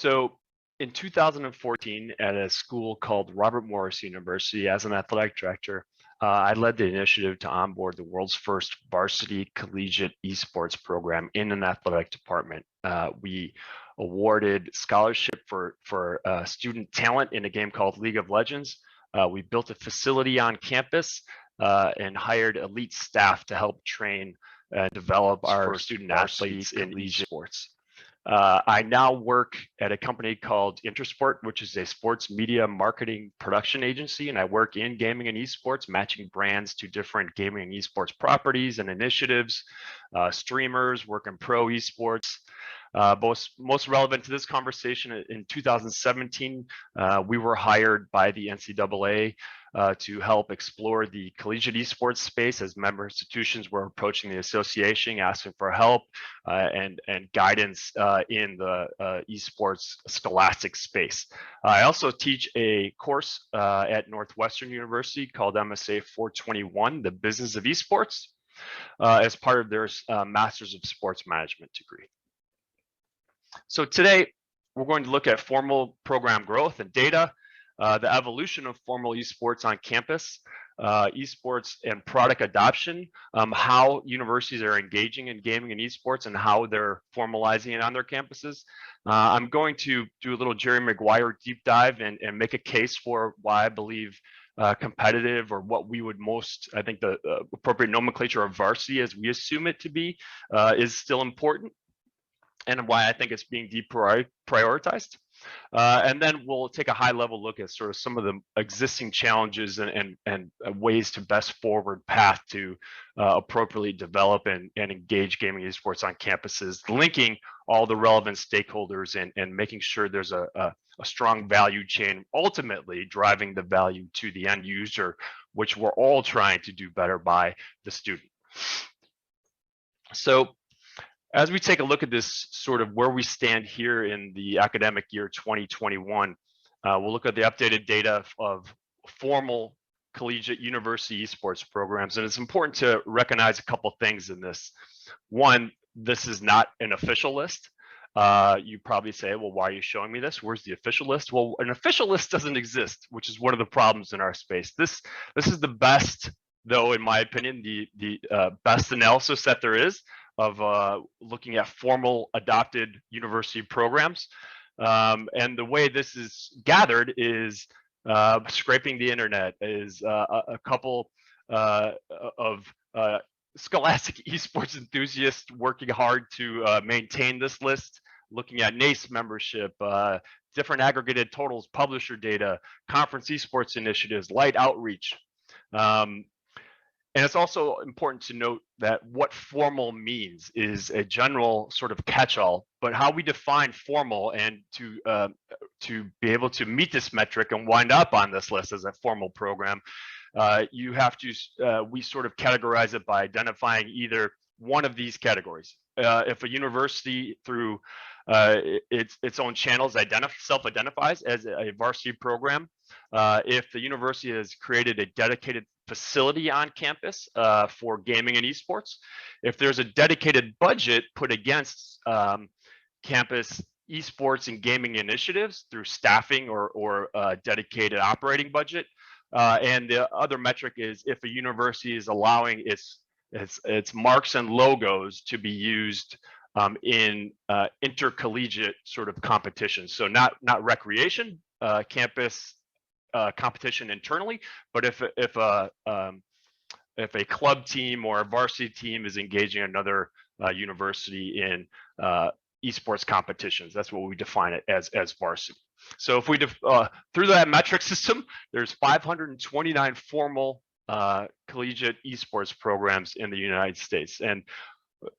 So in 2014, at a school called Robert Morris University, as an athletic director, I led the initiative to onboard the world's first varsity collegiate esports program in an athletic department. We awarded scholarship for student talent in a game called League of Legends. We built a facility on campus and hired elite staff to help train and develop our student athletes in esports. I now work at a company called Intersport, which is a sports media marketing production agency, and I work in gaming and esports, matching brands to different gaming and esports properties and initiatives, streamers, work in pro esports. Most relevant to this conversation, in 2017, we were hired by the NCAA to help explore the collegiate esports space as member institutions were approaching the association, asking for help and guidance in the esports Scholastic space. I also teach a course at Northwestern University called MSA 421, the Business of Esports, as part of their Masters of Sports Management degree. So today, we're going to look at formal program growth and data, the evolution of formal esports on campus, esports and product adoption, how universities are engaging in gaming and esports and how they're formalizing it on their campuses. I'm going to do a little Jerry Maguire deep dive and make a case for why I believe competitive, or what we would I think the appropriate nomenclature of varsity as we assume it to be, is still important, and why I think it's being deprioritized. And then we'll take a high level look at sort of some of the existing challenges and ways to best forward path to appropriately develop and engage gaming esports on campuses, linking all the relevant stakeholders and making sure there's a strong value chain, ultimately driving the value to the end user, which we're all trying to do better by the student. So as we take a look at this, sort of where we stand here in the academic year 2021, we'll look at the updated data of formal collegiate university esports programs. And it's important to recognize a couple things in this. One, this is not an official list. You probably say, well, why are you showing me this? Where's the official list? Well, an official list doesn't exist, which is one of the problems in our space. This is the best, though, in my opinion, the best analysis that there is of looking at formal adopted university programs. And the way this is gathered is scraping the internet, is a couple of Scholastic esports enthusiasts working hard to maintain this list, looking at NACE membership, different aggregated totals, publisher data, conference esports initiatives, light outreach. And it's also important to note that what formal means is a general sort of catch-all, but how we define formal and to be able to meet this metric and wind up on this list as a formal program, you have to, we sort of categorize it by identifying either one of these categories. If a university through its own channels self-identifies as a varsity program, if the university has created a dedicated facility on campus for gaming and esports, if there's a dedicated budget put against campus esports and gaming initiatives through staffing or dedicated operating budget, and the other metric is if a university is allowing its marks and logos to be used in intercollegiate sort of competitions. So not recreation, campus competition internally, but if a club team or a varsity team is engaging another university in esports competitions, that's what we define it as varsity. So if we through that metric system, there's 529 formal collegiate esports programs in the United States. And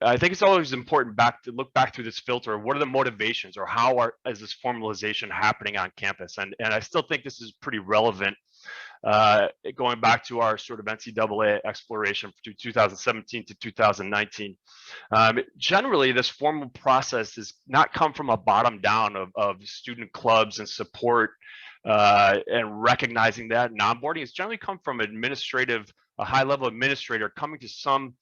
I think it's always important to look back through this filter. What are the motivations, or how is this formalization happening on campus? And I still think this is pretty relevant, going back to our sort of NCAA exploration from 2017 to 2019. Generally, this formal process has not come from a bottom down of student clubs and support and recognizing that and onboarding. It's generally come from a high level administrator coming to some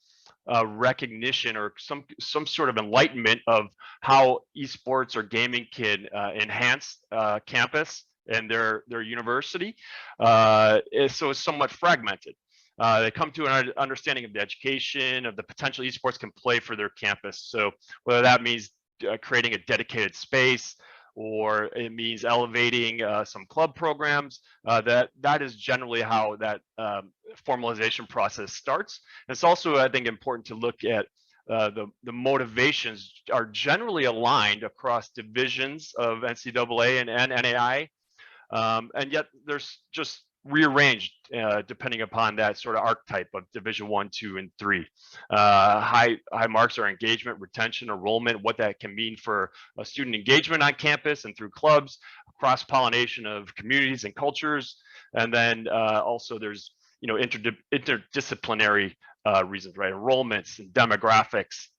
recognition or some sort of enlightenment of how esports or gaming can enhance campus and their university. So it's somewhat fragmented. They come to an understanding of the education, of the potential esports can play for their campus. So whether that means creating a dedicated space, or it means elevating some club programs, that is generally how that formalization process starts. And it's also, I think, important to look at the motivations are generally aligned across divisions of NCAA and NAI, and yet there's just rearranged depending upon that sort of archetype of Division 1, 2, and 3. High marks are engagement, retention, enrollment, what that can mean for student engagement on campus and through clubs, cross-pollination of communities and cultures, and then also there's interdisciplinary reasons, right? Enrollments and demographics.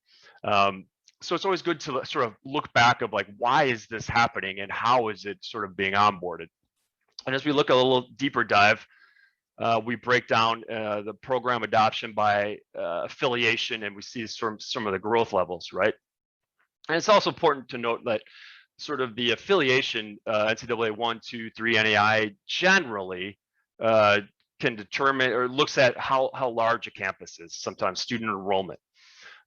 So it's always good to sort of look back of like, why is this happening and how is it sort of being onboarded? And as we look a little deeper dive, we break down the program adoption by affiliation, and we see some of the growth levels, right? And it's also important to note that sort of the affiliation, NCAA 1, 2, 3, NAI generally can determine or looks at how large a campus is, sometimes student enrollment.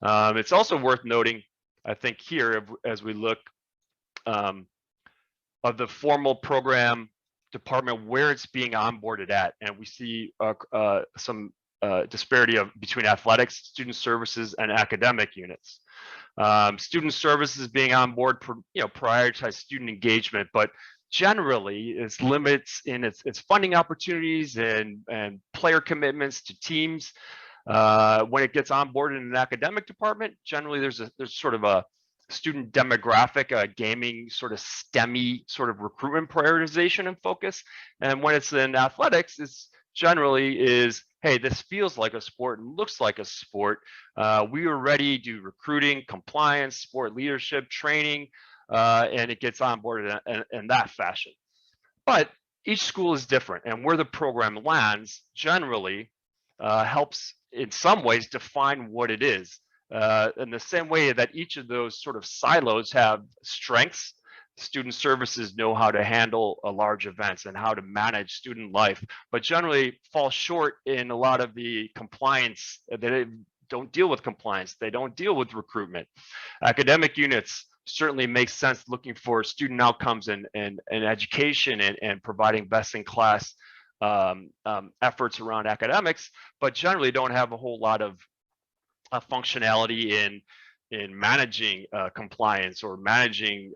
It's also worth noting, I think here, as we look of the formal program department, where it's being onboarded at, and we see some disparity between athletics, student services, and academic units. Student services being on board, prioritize student engagement, but generally it's limits in its funding opportunities and player commitments to teams. When it gets onboarded in an academic department, generally there's sort of a student demographic, gaming sort of STEMmy sort of recruitment prioritization and focus. And when it's in athletics, it's generally is, hey, this feels like a sport and looks like a sport. We already do recruiting, compliance, sport leadership, training, and it gets onboarded in that fashion. But each school is different, and where the program lands generally helps in some ways define what it is. In the same way that each of those sort of silos have strengths, student services know how to handle large events and how to manage student life, but generally fall short in a lot of the compliance. They don't deal with compliance. They don't deal with recruitment. Academic units certainly make sense looking for student outcomes and education and providing best in class efforts around academics, but generally don't have a whole lot of functionality in managing compliance or managing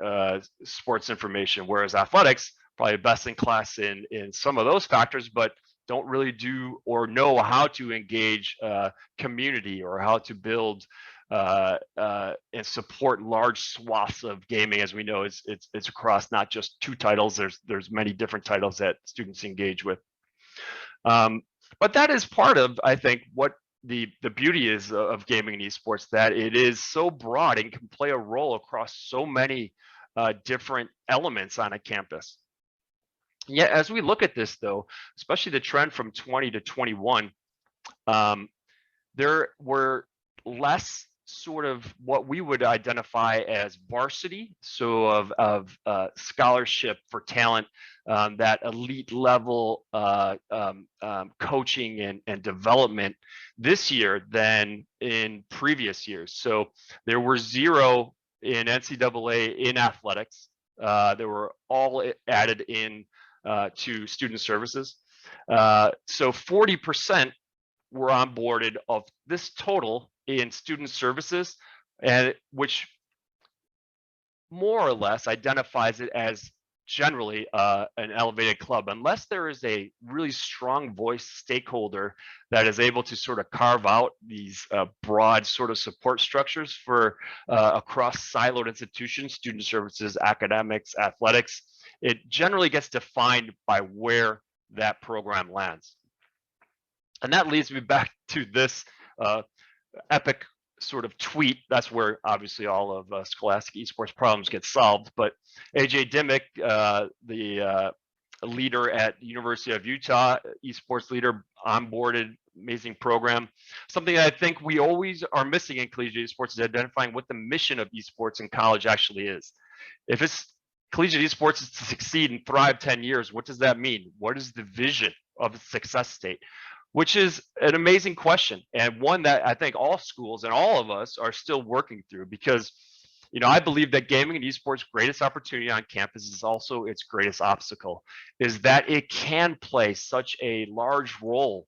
sports information, whereas athletics probably best in class in some of those factors, but don't really do or know how to engage community or how to build and support large swaths of gaming. As we know, it's across not just 2 titles. There's many different titles that students engage with. But that is part of, I think, what the beauty is of gaming and esports, that it is so broad and can play a role across so many different elements on a campus. Yet, as we look at this, though, especially the trend from 20 to 21, there were less sort of what we would identify as varsity, so of scholarship for talent, that elite level coaching and development this year than in previous years. So there were 0 in NCAA in athletics. They were all added in to student services. So 40% were onboarded of this total in student services, and which more or less identifies it as generally an elevated club, unless there is a really strong voice stakeholder that is able to sort of carve out these broad sort of support structures for across siloed institutions, student services, academics, athletics. It generally gets defined by where that program lands. And that leads me back to this epic sort of tweet. That's where obviously all of Scholastic esports problems get solved. But AJ Dimmick, the leader at the University of Utah, esports leader, onboarded amazing program. Something that I think we always are missing in collegiate esports is identifying what the mission of esports in college actually is. If it's collegiate esports is to succeed and thrive 10 years, what does that mean? What is the vision of a success state? Which is an amazing question, and one that I think all schools and all of us are still working through, because I believe that gaming and esports' greatest opportunity on campus is also its greatest obstacle, is that it can play such a large role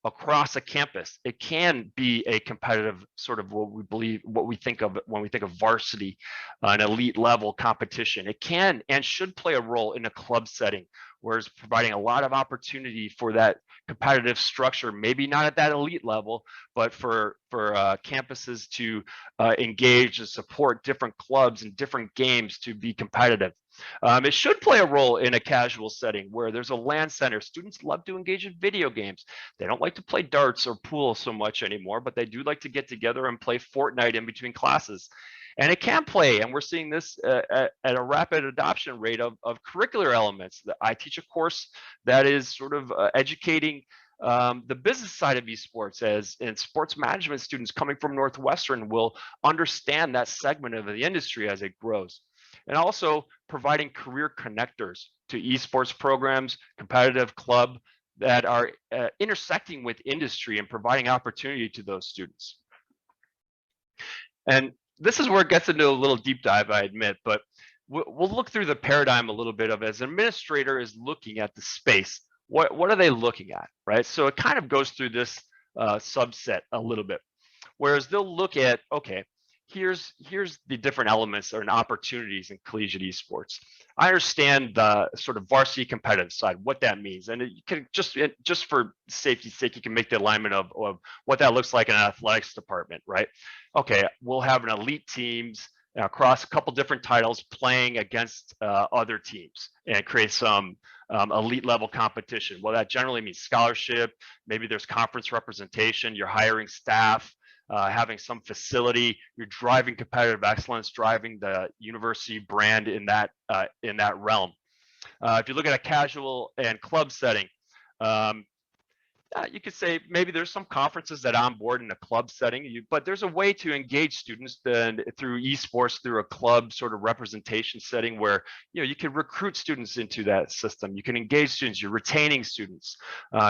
across a campus. It can be a competitive sort of what we think of when we think of varsity, an elite level competition. It can and should play a role in a club setting, where it's providing a lot of opportunity for that competitive structure, maybe not at that elite level, but for campuses to engage and support different clubs and different games to be competitive. It should play a role in a casual setting where there's a LAN center. Students love to engage in video games. They don't like to play darts or pool so much anymore, but they do like to get together and play Fortnite in between classes. And it can play, and we're seeing this at a rapid adoption rate of curricular elements. I teach a course that is sort of educating the business side of esports, and sports management students coming from Northwestern will understand that segment of the industry as it grows. And also providing career connectors to esports programs, competitive club that are intersecting with industry and providing opportunity to those students. And this is where it gets into a little deep dive, I admit, but we'll look through the paradigm a little bit of, as an administrator is looking at the space, what are they looking at, right? So it kind of goes through this subset a little bit, whereas they'll look at, okay, here's the different elements and opportunities in collegiate esports. I understand the sort of varsity competitive side, what that means, and you can just for safety's sake, you can make the alignment of what that looks like in an athletics department, right? Okay, we'll have an elite teams across a couple different titles playing against other teams and create some elite level competition. Well, that generally means scholarship. Maybe there's conference representation. You're hiring staff. Having some facility, you're driving competitive excellence, driving the university brand in that realm. If you look at a casual and club setting, you could say maybe there's some conferences that onboard in a club setting, but there's a way to engage students through esports, through a club sort of representation setting where you can recruit students into that system. You can engage students, you're retaining students.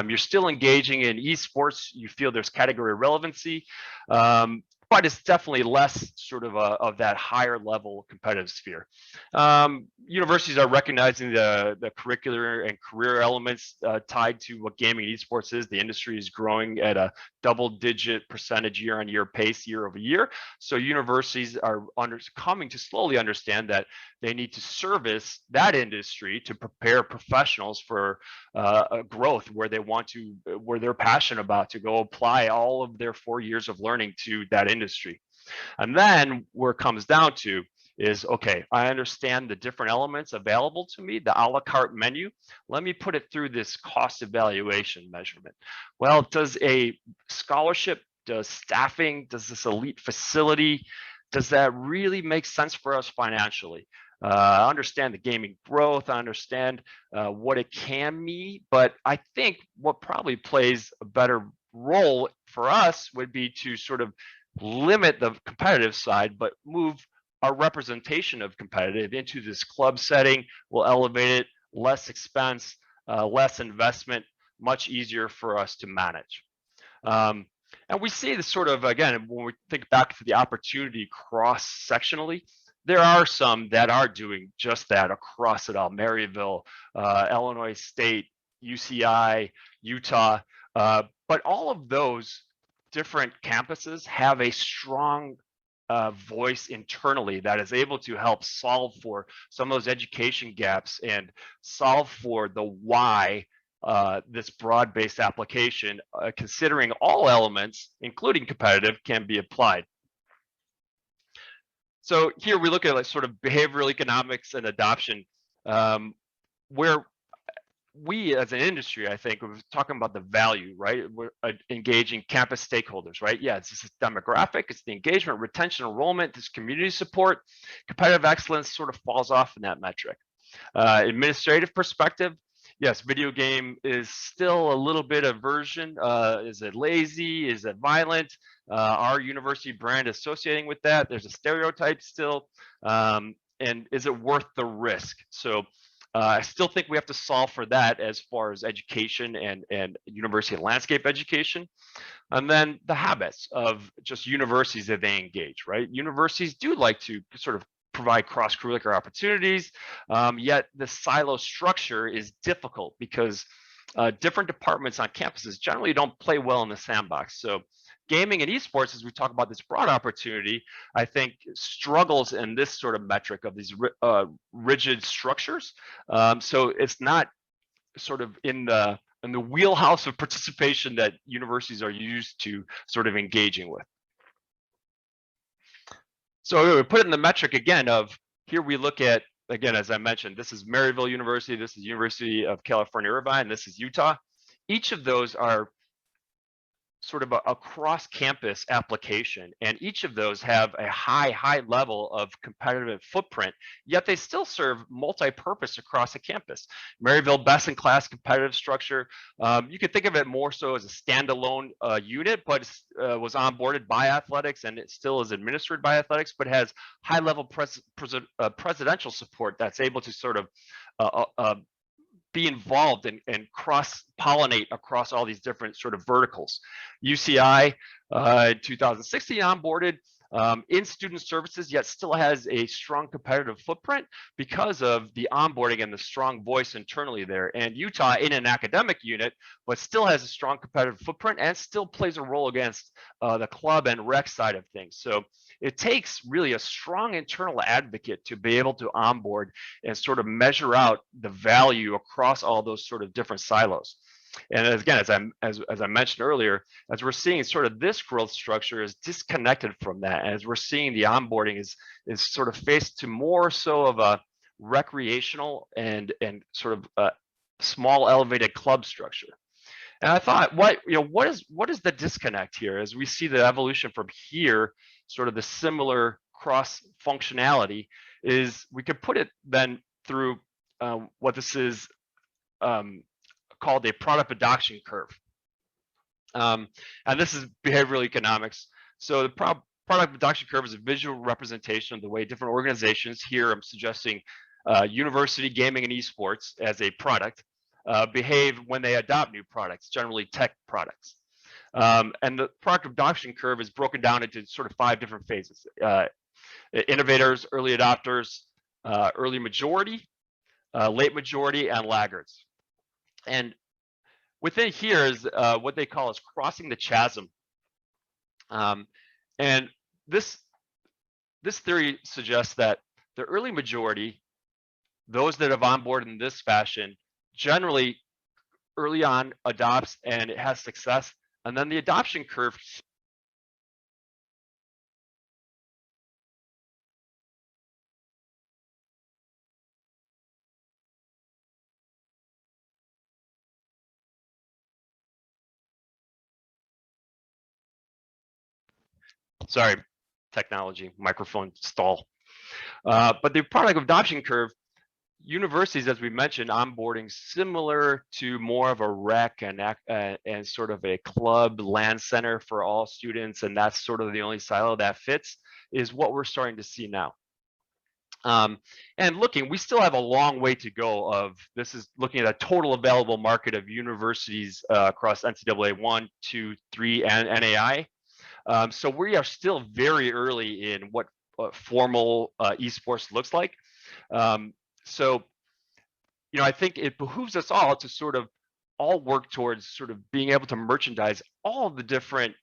You're still engaging in esports. You feel there's category relevancy, but it's definitely less sort of that higher level competitive sphere. Universities are recognizing the curricular and career elements tied to what gaming and esports is. The industry is growing at a double-digit percentage year-on-year pace, year-over-year. So universities are coming to slowly understand that they need to service that industry to prepare professionals for growth where they're passionate about to go apply all of their 4 years of learning to that industry. And then where it comes down to is, okay, I understand the different elements available to me, the a la carte menu. Let me put it through this cost evaluation measurement. Well, does a scholarship, does staffing, does this elite facility, does that really make sense for us financially? I understand the gaming growth, I understand what it can mean, but I think what probably plays a better role for us would be to sort of limit the competitive side, but move our representation of competitive into this club setting. We'll elevate it, less expense, less investment, much easier for us to manage. And we see this sort of, again, when we think back to the opportunity cross-sectionally, there are some that are doing just that across it all. Maryville, Illinois State, UCI, Utah, but all of those different campuses have a strong voice internally that is able to help solve for some of those education gaps and solve for the why this broad-based application, considering all elements, including competitive, can be applied. So here we look at like sort of behavioral economics and adoption, where we as an industry, I think, we're talking about the value, right? We're engaging campus stakeholders, right? Yeah, it's this demographic, it's the engagement, retention, enrollment, this community support. Competitive excellence sort of falls off in that metric. Administrative perspective, yes, video game is still a little bit of version. Is it lazy? Is it violent? Our university brand associating with that? There's a stereotype still. And is it worth the risk? So I still think we have to solve for that as far as education and university landscape education. And then the habits of just universities that they engage, right? Universities do like to sort of provide cross-curricular opportunities, yet the silo structure is difficult because different departments on campuses generally don't play well in the sandbox. So gaming and esports, as we talk about this broad opportunity, I think struggles in this sort of metric of these rigid structures. So it's not sort of in the wheelhouse of participation that universities are used to sort of engaging with. So we put it in the metric again of here we look at, again, as I mentioned, this is Maryville University, this is University of California, Irvine, this is Utah. Each of those are sort of a cross-campus application, and each of those have a high level of competitive footprint, yet they still serve multi-purpose across a campus. Maryville, best-in-class competitive structure. You could think of it more so as a standalone unit, but was onboarded by athletics, and it still is administered by athletics, but has high-level presidential support that's able to sort of be involved and cross-pollinate across all these different sort of verticals. UCI 2016 onboarded in student services, yet still has a strong competitive footprint because of the onboarding and the strong voice internally there. And Utah in an academic unit, but still has a strong competitive footprint and still plays a role against the club and rec side of things. So it takes really a strong internal advocate to be able to onboard and sort of measure out the value across all those sort of different silos. And again, as I mentioned earlier, as we're seeing sort of this growth structure is disconnected from that. As we're seeing the onboarding is sort of faced to more so of a recreational and sort of a small elevated club structure. And I thought, what is the disconnect here as we see the evolution from here, sort of the similar cross functionality is we could put it then through what this is called a product adoption curve. And this is behavioral economics. So the product adoption curve is a visual representation of the way different organizations, here I'm suggesting university gaming and esports as a product, behave when they adopt new products, generally tech products. And the product adoption curve is broken down into sort of 5 different phases. Innovators, early adopters, early majority, late majority, and laggards. And within here is what they call is crossing the chasm. And this theory suggests that the early majority, those that have onboarded in this fashion, generally early on adopts and it has success. And then the adoption curve sorry, technology, microphone stall. But the product adoption curve, universities, as we mentioned, onboarding similar to more of a rec and sort of a club land center for all students, and that's sort of the only silo that fits, is what we're starting to see now. And looking, we still have a long way to go of, this is looking at a total available market of universities across NCAA 1, 2, 3, and NAI. So we are still very early in what formal esports looks like. So, I think it behooves us all to sort of all work towards sort of being able to merchandise all of the different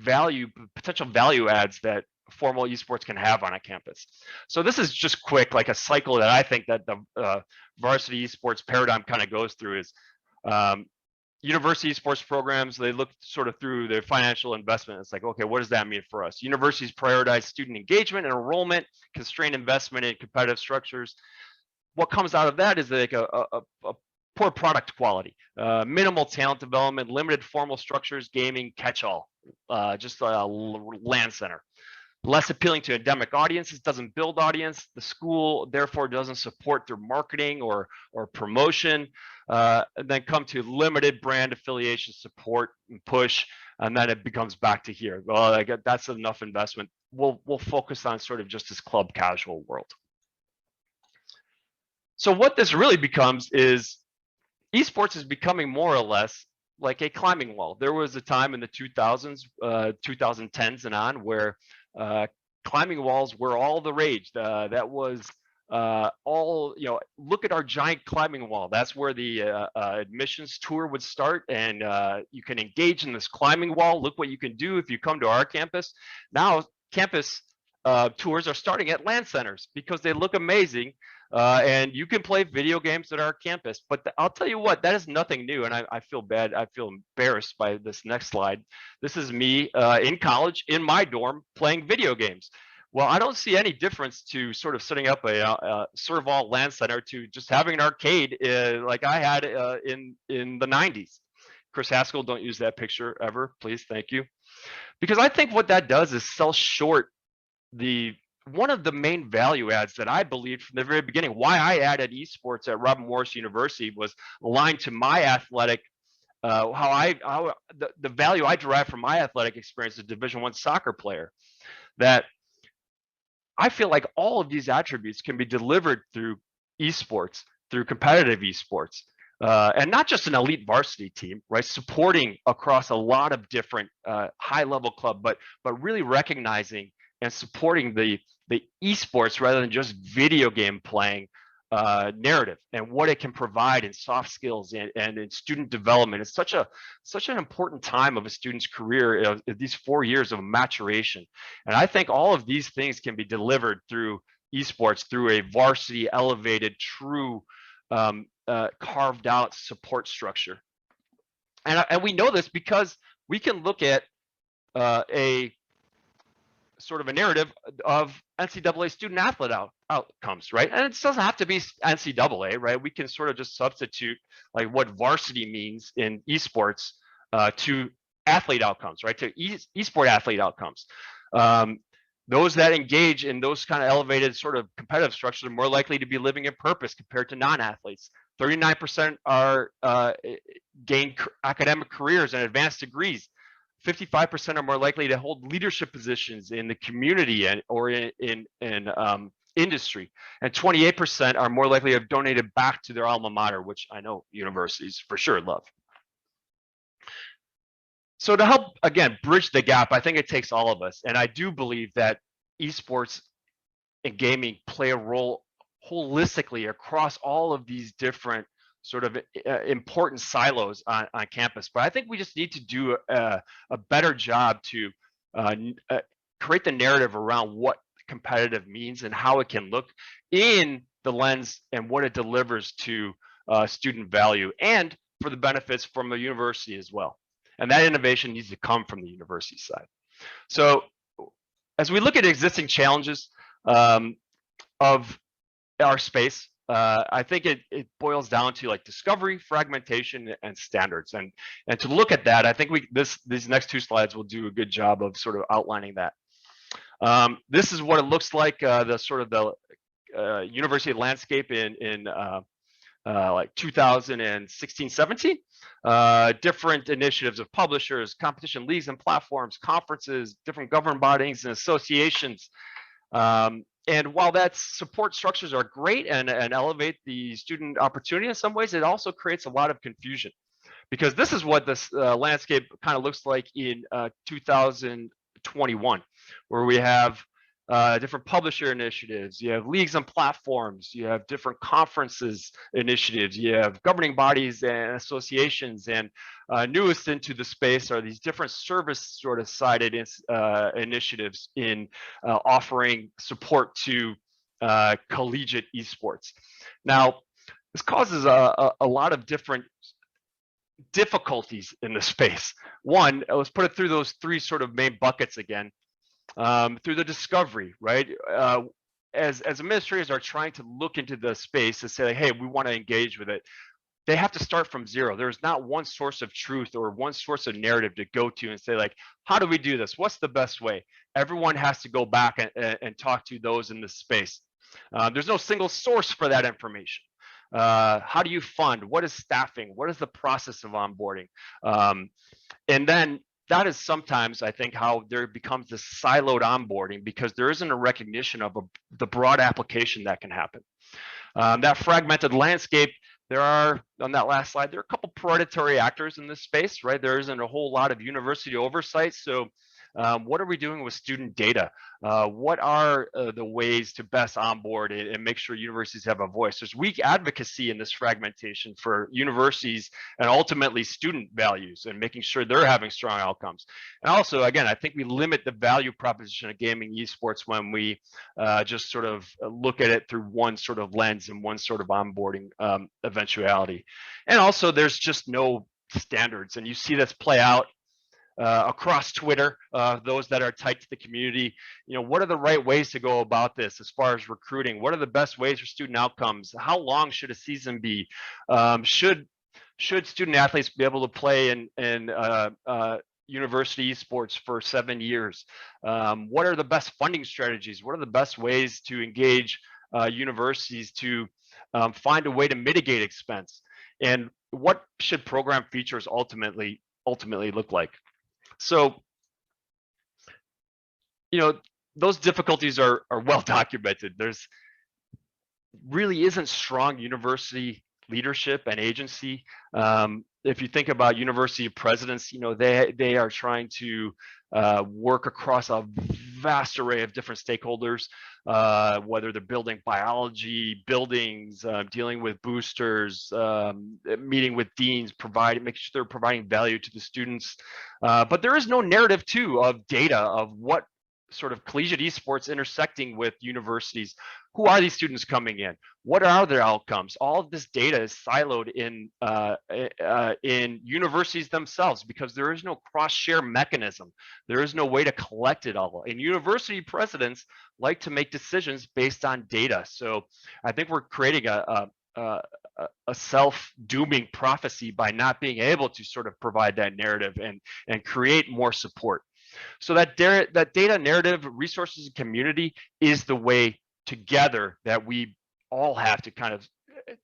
potential value adds that formal esports can have on a campus. So this is just quick, like a cycle that I think that the varsity esports paradigm kind of goes through is university sports programs, they look sort of through their financial investment. It's like, okay, what does that mean for us? Universities prioritize student engagement and enrollment, constrain investment in competitive structures. What comes out of that is like a poor product quality, minimal talent development, limited formal structures, gaming, catch-all, just a land center. less appealing to endemic audiences, doesn't build audience. The school therefore doesn't support their marketing or promotion. And then come to limited brand affiliation support and push, and then it becomes back to here. Well, that's enough investment. We'll focus on sort of just this club casual world. So what this really becomes is esports is becoming more or less like a climbing wall. There was a time in the 2000s, 2010s and on where climbing walls were all the rage. That was all, look at our giant climbing wall. That's where the admissions tour would start, and you can engage in this climbing wall. Look what you can do if you come to our campus. Now campus tours are starting at LAN centers because they look amazing. And you can play video games at our campus, but I'll tell you what, that is nothing new. And I feel bad. I feel embarrassed by this next slide. This is me in college in my dorm playing video games. Well, I don't see any difference to sort of setting up a Serval LAN center to just having an arcade like I had in the 90s. Chris Haskell, don't use that picture ever, please. Thank you. Because I think what that does is sell short one of the main value adds that I believed from the very beginning, why I added esports at Robert Morris University, was aligned to my athletic, how the value I derived from my athletic experience as a Division I soccer player. That I feel like all of these attributes can be delivered through esports, through competitive esports, and not just an elite varsity team, right? Supporting across a lot of different high-level club, but really recognizing and supporting the esports rather than just video game playing narrative and what it can provide in soft skills and in student development. It's such an important time of a student's career, these 4 years of maturation. And I think all of these things can be delivered through esports, through a varsity elevated, true, carved out support structure. And we know this because we can look at a sort of a narrative of NCAA student athlete outcomes, right? And it doesn't have to be NCAA, right? We can sort of just substitute like what varsity means in esports to athlete outcomes, right? To esport athlete outcomes. Those that engage in those kind of elevated sort of competitive structures are more likely to be living in purpose compared to non-athletes. 39% are gain academic careers and advanced degrees. 55% are more likely to hold leadership positions in the community or in industry, and 28% are more likely to have donated back to their alma mater, which I know universities for sure love. So to help, again, bridge the gap, I think it takes all of us, and I do believe that esports and gaming play a role holistically across all of these different sort of important silos on campus. But I think we just need to do a better job to create the narrative around what competitive means and how it can look in the lens and what it delivers to student value and for the benefits from the university as well. And that innovation needs to come from the university side. So as we look at existing challenges of our space, I think it boils down to like discovery, fragmentation, and standards. And to look at that, I think these next two slides will do a good job of sort of outlining that. This is what it looks like, the sort of the university landscape in like 2016, 17. Different initiatives of publishers, competition leagues and platforms, conferences, different governing bodies and associations. And while that support structures are great and elevate the student opportunity in some ways, it also creates a lot of confusion, because this is what this landscape kind of looks like in 2021, where we have different publisher initiatives, you have leagues and platforms, you have different conferences initiatives, you have governing bodies and associations, and newest into the space are these different service sort of sided initiatives in offering support to collegiate esports. Now, this causes a lot of different difficulties in the space. One, let's put it through those three sort of main buckets again. Through the discovery, right? As administrators are trying to look into the space and say, hey, we want to engage with it. they have to start from zero. There's not one source of truth or one source of narrative to go to and say, like, how do we do this? What's the best way? Everyone has to go back and talk to those in this space. There's no single source for that information. How do you fund? What is staffing? What is the process of onboarding? And then that is sometimes, I think, how there becomes this siloed onboarding, because there isn't a recognition of the broad application that can happen. That fragmented landscape, there are, on that last slide, there are a couple predatory actors in this space, right? There isn't a whole lot of university oversight. So what are we doing with student data? What are the ways to best onboard it and make sure universities have a voice? There's weak advocacy in this fragmentation for universities and ultimately student values and making sure they're having strong outcomes. And also, again, I think we limit the value proposition of gaming esports when we just sort of look at it through one sort of lens and one sort of onboarding eventuality. And also, there's just no standards, and you see this play out across Twitter, those that are tight to the community. You know, what are the right ways to go about this as far as recruiting? What are the best ways for student outcomes? How long should a season be? Should student athletes be able to play in university esports for 7 years? What are the best funding strategies? What are the best ways to engage universities to find a way to mitigate expense? And what should program features ultimately look like? So, you know, those difficulties are well documented. There's really isn't strong university leadership and agency. If you think about university presidents, you know, they are trying to work across a vast array of different stakeholders, whether they're building biology, buildings, dealing with boosters, meeting with deans, making sure they're providing value to the students. But there is no narrative too of data of what sort of collegiate esports intersecting with universities. Who are these students coming in? What are their outcomes? All of this data is siloed in universities themselves because there is no cross-share mechanism. There is no way to collect it all. And university presidents like to make decisions based on data. So I think we're creating a self-dooming prophecy by not being able to sort of provide that narrative and create more support. So that data, narrative, resources, and community is the way together that we all have to kind of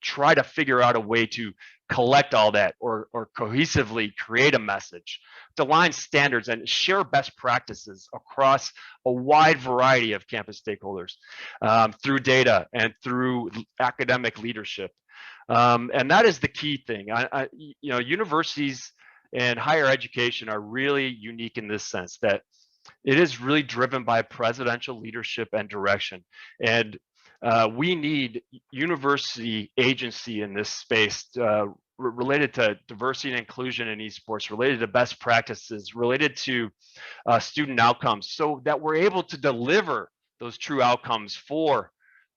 try to figure out a way to collect all that or cohesively create a message, to align standards and share best practices across a wide variety of campus stakeholders through data and through academic leadership. And that is the key thing. You know, universities and higher education are really unique in this sense that it is really driven by presidential leadership and direction. And we need university agency in this space related to diversity and inclusion in esports, related to best practices, related to student outcomes, so that we're able to deliver those true outcomes for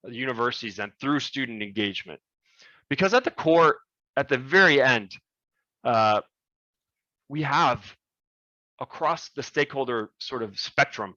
universities and through student engagement. Because at the core, at the very end, we have across the stakeholder sort of spectrum,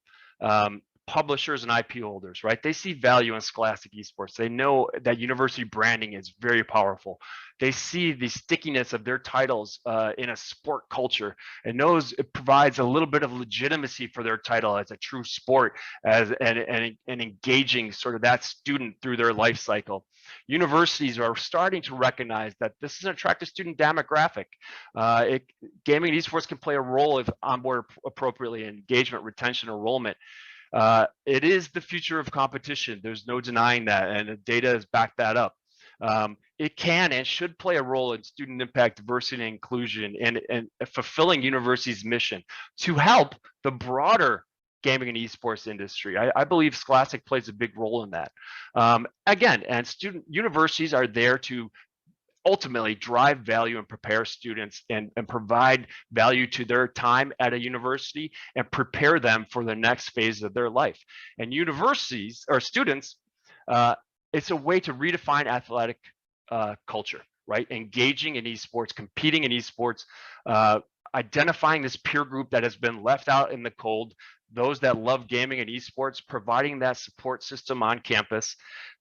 publishers and IP holders, right? They see value in Scholastic Esports. They know that university branding is very powerful. They see the stickiness of their titles in a sport culture, and knows it provides a little bit of legitimacy for their title as a true sport, and engaging sort of that student through their life cycle. Universities are starting to recognize that this is an attractive student demographic. Gaming and esports can play a role if onboard appropriately in engagement, retention, enrollment. It is the future of competition. There's no denying that, and the data has backed that up. It can and should play a role in student impact, diversity, and inclusion, and fulfilling university's mission to help the broader gaming and esports industry. I believe Scholastic plays a big role in that. Again, and universities are there to ultimately drive value and prepare students and provide value to their time at a university and prepare them for the next phase of their life. And universities or students, it's a way to redefine athletic culture, right? Engaging in esports, competing in esports, identifying this peer group that has been left out in the cold, those that love gaming and esports, providing that support system on campus,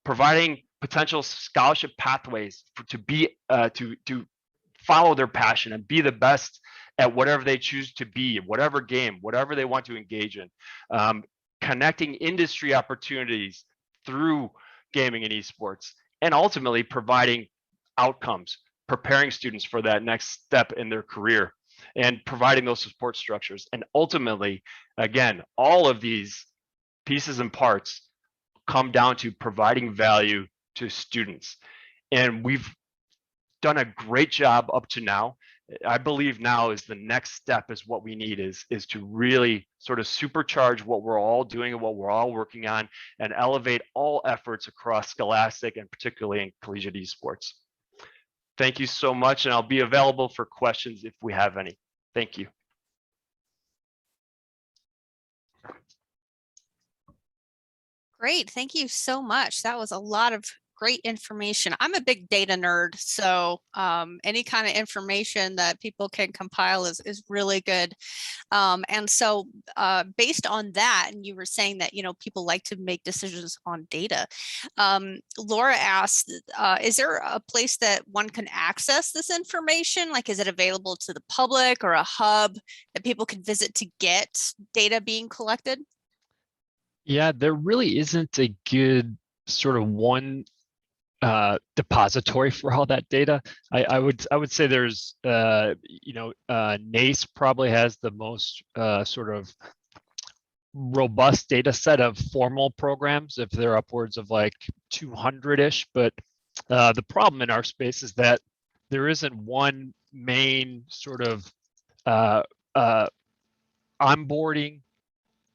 providing potential scholarship pathways to follow their passion and be the best at whatever they choose to be, whatever game, whatever they want to engage in, connecting industry opportunities through gaming and esports, and ultimately providing outcomes, preparing students for that next step in their career and providing those support structures. And ultimately, again, all of these pieces and parts come down to providing value to students. And we've done a great job up to now. I believe now is the next step is what we need is to really sort of supercharge what we're all doing and what we're all working on and elevate all efforts across Scholastic and particularly in collegiate esports. Thank you so much, and I'll be available for questions if we have any. Thank you. Great, thank you so much. That was a lot of great information. I'm a big data nerd, so any kind of information that people can compile is really good. And so based on that, and you were saying that, you know, people like to make decisions on data. Laura asked, is there a place that one can access this information? Like, is it available to the public or a hub that people can visit to get data being collected? Yeah, there really isn't a good sort of one depository for all that data. I would say there's NACE probably has the most sort of robust data set of formal programs, if they're upwards of like 200-ish. But the problem in our space is that there isn't one main sort of onboarding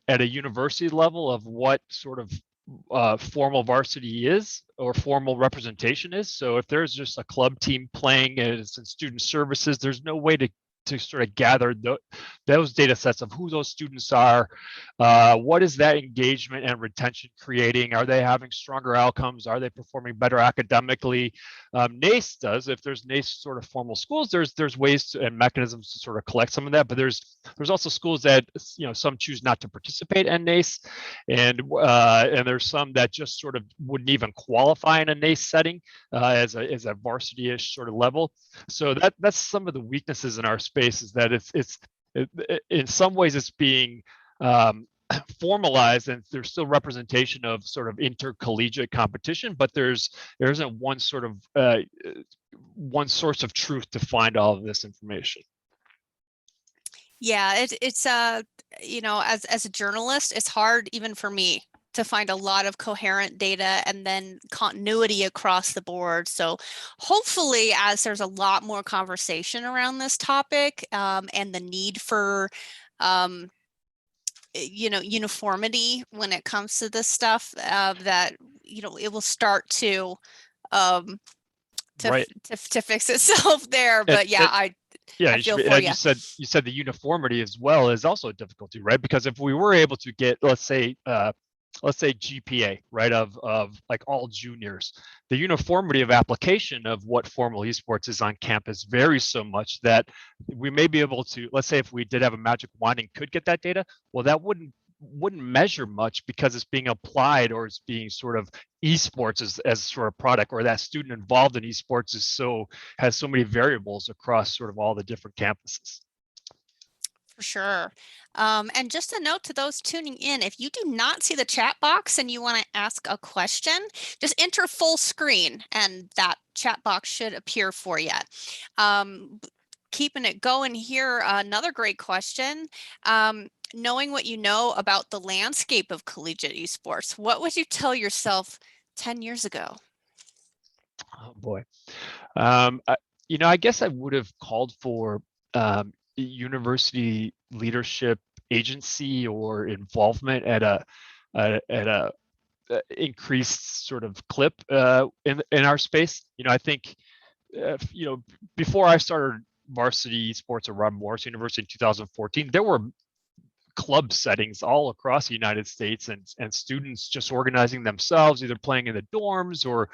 at a university level of what sort of formal varsity is or formal representation is. So if there's just a club team playing as in student services, there's no way to sort of gather those data sets of who those students are, what is that engagement and retention creating, are they having stronger outcomes, are they performing better academically. NACE does. If there's NACE sort of formal schools, there's ways to, and mechanisms to sort of collect some of that, but there's also schools that, you know, some choose not to participate in NACE, and there's some that just sort of wouldn't even qualify in a NACE setting as a varsity-ish sort of level. So that's some of the weaknesses in our space, is that it's in some ways it's being formalized, and there's still representation of sort of intercollegiate competition, but there isn't one sort of one source of truth to find all of this information. Yeah, it's you know, as a journalist, it's hard even for me to find a lot of coherent data and then continuity across the board. So hopefully, as there's a lot more conversation around this topic and the need for you know, uniformity when it comes to this stuff, that, you know, it will start to Right. to fix itself there. But yeah, I feel for you. You said the uniformity as well is also a difficulty, right? Because if we were able to get, let's say GPA, right, of like all juniors, the uniformity of application of what formal esports is on campus varies so much that we may be able to, let's say if we did have a magic wand and could get that data, well, that wouldn't measure much because it's being applied, or it's being sort of esports as sort of product, or that student involved in esports has so many variables across sort of all the different campuses. For sure. And just a note to those tuning in, if you do not see the chat box and you want to ask a question, just enter full screen and that chat box should appear for you. Keeping it going here, another great question. Knowing what you know about the landscape of collegiate esports, what would you tell yourself 10 years ago? Oh boy. You know, I guess I would have called for university leadership agency or involvement at a increased sort of clip in our space. You know, I think you know, before I started varsity sports at Robert Morris University in 2014, there were club settings all across the United States, and students just organizing themselves, either playing in the dorms or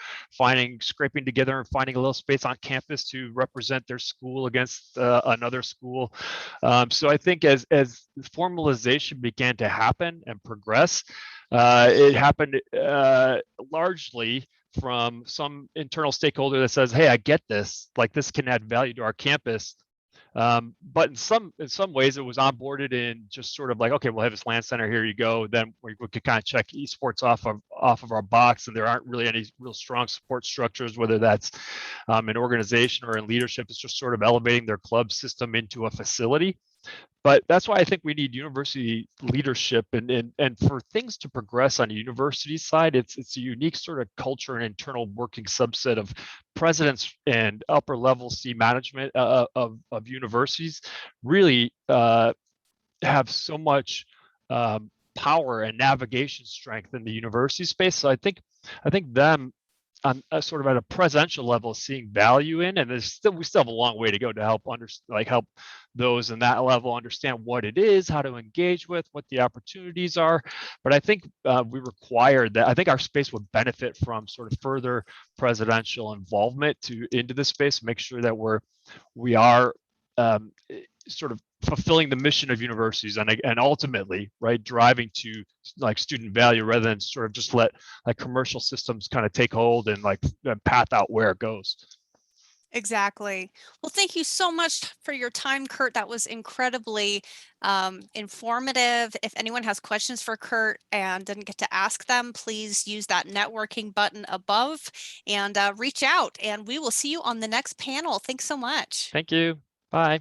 scraping together and finding a little space on campus to represent their school against another school. So I think as formalization began to happen and progress, it happened largely from some internal stakeholder that says, hey, I get this, like this can add value to our campus. But in some ways it was onboarded in just sort of like, okay, we'll have this LAN center, here you go. Then we could kind of check esports off of our box, and there aren't really any real strong support structures, whether that's in organization or in leadership. It's just sort of elevating their club system into a facility. But that's why I think we need university leadership, and for things to progress on the university side, it's a unique sort of culture and internal working subset of presidents and upper level C management of universities really have so much power and navigation strength in the university space. So I think them on sort of at a presidential level seeing value in, and we still have a long way to go to help help those in that level understand what it is, how to engage with, what the opportunities are. But I think we require that. I think our space would benefit from sort of further presidential involvement into this space, make sure that we are sort of fulfilling the mission of universities and ultimately, right, driving to like student value rather than sort of just let like commercial systems kind of take hold and like path out where it goes. Exactly. Well, thank you so much for your time, Kurt. That was incredibly informative. If anyone has questions for Kurt and didn't get to ask them, please use that networking button above and reach out, and we will see you on the next panel. Thanks so much. Thank you. Bye.